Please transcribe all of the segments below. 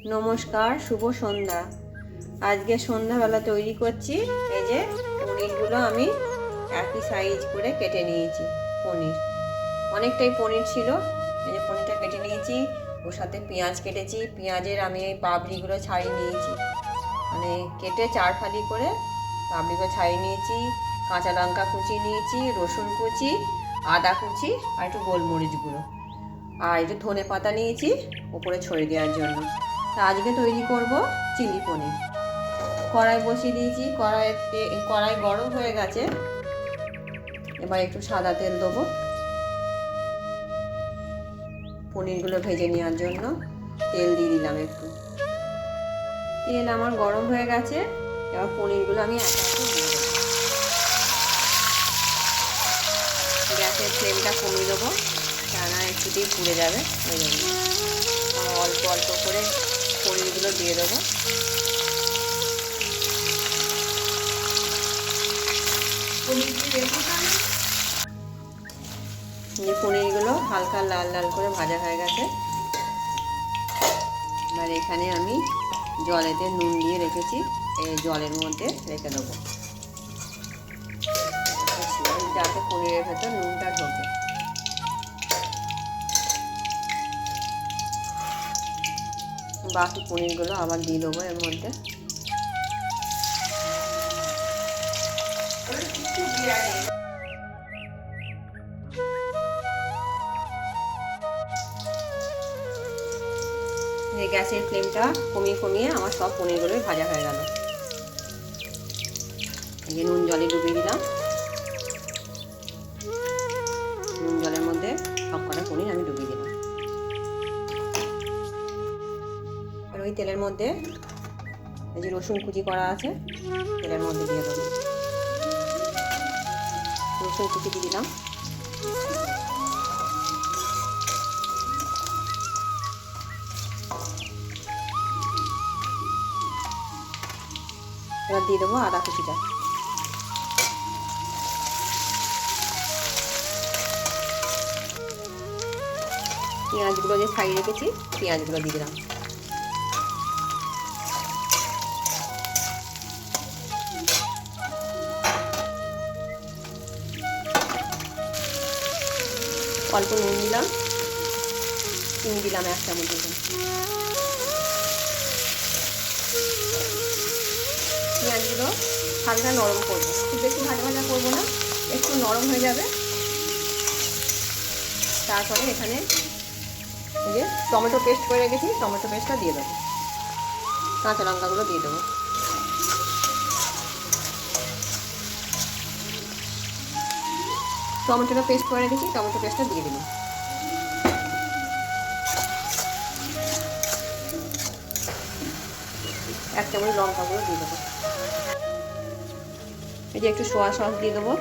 নমস্কার, শুভ সন্ধ্যা। আজকে সন্ধ্যাবেলা তৈরি করছি। এই যে পনিরগুলো আমি একই সাইজ করে কেটে নিয়েছি। পনির অনেকটাই পনির ছিল। এই যে পনিরটা কেটে নিয়েছি, ওর সাথে পেঁয়াজ কেটেছি। পেঁয়াজের আমি এই পাপড়িগুলো ছাড়িয়ে নিয়েছি, মানে কেটে 4 ফালি করে পাপড়িগুলো ছাড়িয়ে নিয়েছি। কাঁচা লঙ্কা কুচি নিয়েছি, রসুন কুচি, আদা কুচি আর একটু গোলমরিচ গুঁড়ো, আর একটু ধনে পাতা নিয়েছি উপরে ছড়িয়ে দেওয়ার জন্য। তা আজকে তৈরি করব চিলি পনির। কড়াই বসিয়ে দিয়েছি, কড়াই গরম হয়ে গেছে। এবার একটু সাদা তেল দেবো পনিরগুলো ভেজে নেওয়ার জন্য। তেল দিয়ে দিলাম একটু। তেল আমার গরম হয়ে গেছে। এবার পনিরগুলো আমি একে একে দিয়ে দেবো। গ্যাসের ফ্লেমটা কমিয়ে দেবো, কেননা একটু দিয়ে পুড়ে যাবে। ওই জন্য অল্প অল্প করে পনিরগুলো দিয়ে দেবো। এই পনিরগুলো হালকা লাল লাল করে ভাজা হয়ে গেছে। এবার এখানে আমি জলেতে নুন দিয়ে রেখেছি, এই জলের মধ্যে রেখে দেবো, যাতে পনিরের ভেতর নুনটা ঢোকে। বাকি পনিরগুলো আবার দিয়ে দেবো এর মধ্যে। এই গ্যাসের ফ্লেমটা কমিয়ে কমিয়ে আমার সব পনিরগুলোই ভাজা হয়ে গেল। এই যে নুন জলে ডুবিয়ে দিলাম। নুন জলের মধ্যে সব কটা পনির আমি ডুবিয়ে দিলাম। আর ওই তেলের মধ্যে এই যে রসুন কুচি করা আছে, তেলের মধ্যে দিয়ে দেবো। রসুন কুচি দিয়ে দিলাম। এবার দিয়ে দেবো আদা কুচিটা। পেঁয়াজগুলো যে ছাড়িয়ে রেখেছি, পেঁয়াজগুলো দিয়ে দিলাম। অল্প নুন দিলাম, চিনি দিলাম 1 চামচ মতো। পেঁয়াজগুলো হালকা নরম করবো, খুব বেশি ভাজা ভাজা করবো না, একটু নরম হয়ে যাবে। তারপরে এখানে এই যে টমেটো পেস্ট করে রেখেছি, টমেটো পেস্টটা দিয়ে দেবো। কাঁচা লঙ্কাগুলো দিয়ে দেবো। টমেটোটা পেস্ট করে রেখেছি, টমেটো পেস্টটা দিয়ে দিলাম। এক চামচ লঙ্কাগুলো দিয়ে দেবো। এই যে একটু সোয়া সস দিয়ে দেবো,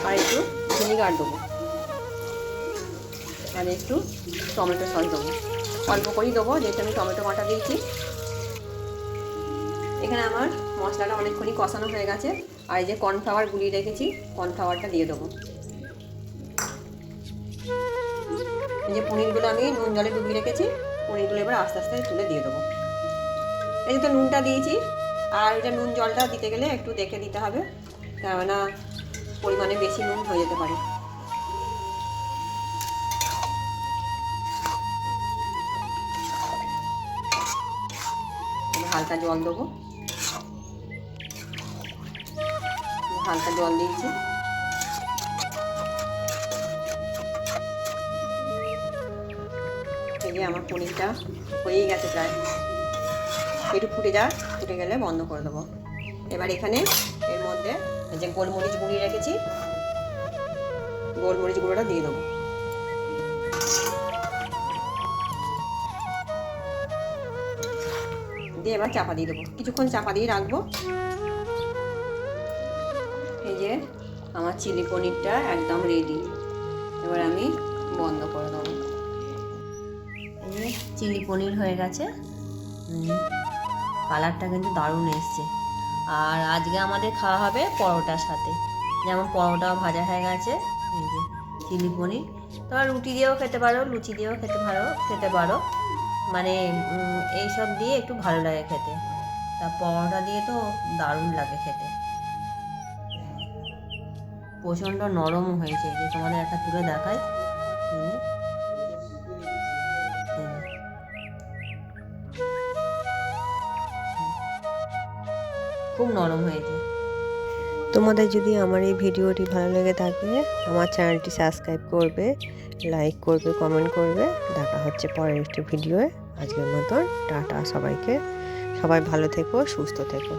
আর একটু ভিনিগার দেবো, আর একটু টমেটো সস দেবো। অল্প করেই দেবো, যেহেতু আমি টমেটো বাটা দিয়েছি। এখানে আমার মশলাটা অনেকক্ষণই কষানো হয়ে গেছে। আর এই যে কর্নফ্লাওয়ার গুলিয়ে রেখেছি, কর্নফ্লাওয়ারটা দিয়ে দেবো। এই যে পনিরগুলো আমি নুন জলে ডুবিয়ে রেখেছি, পনিরগুলো এবার আস্তে আস্তে তুলে দিয়ে দেবো। এই যে তো নুনটা দিয়েছি, আর এটা নুন জলটা দিতে গেলে একটু দেখে দিতে হবে, কেননা পরিমাণে বেশি নুন হয়ে যেতে পারে। হালকা জল দেবো, হালকা জল দিয়েছি। এই যে আমার পনিরটা হয়েই গেছে প্রায়, একটু ফুটে গেলে বন্ধ করে দেবো। এবার এখানে এর মধ্যে এই যে গোলমরিচ গুঁড়িয়ে রেখেছি, গোলমরিচ গুঁড়োটা দিয়ে দেবো। দিয়ে এবার চাপা দিয়ে দেবো, কিছুক্ষণ চাপা দিয়ে রাখবো। এই যে আমার চিলি পনিরটা একদম রেডি। এবার আমি বন্ধ করে দেবো। এই যে চিলি পনির হয়ে গেছে। কালারটা কিন্তু দারুণ এসছে। আর আজকে আমাদের খাওয়া হবে পরোটার সাথে। যেমন পরোটাও ভাজা হয়ে গেছে, এই যে চিলি পনির তোমরা রুটি দিয়েও খেতে পারো, লুচি দিয়েও খেতে পারো, মানে এইসব দিয়ে একটু ভালো লাগে খেতে। তা পরোটা দিয়ে তো দারুণ লাগে খেতে, প্রচণ্ড নরম হয়েছে। যে তোমাদের একটা তুলে দেখাই, খুব নরম হয়েছে। তোমাদের যদি আমার এই ভিডিওটি ভালো লেগে থাকে, আমার চ্যানেলটি সাবস্ক্রাইব করবে, লাইক করবে, কমেন্ট করবে। দেখা হচ্ছে পরের একটি ভিডিওয়ে। আজকের মতন টাটা সবাইকে। সবাই ভালো থেকো, সুস্থ থেকো।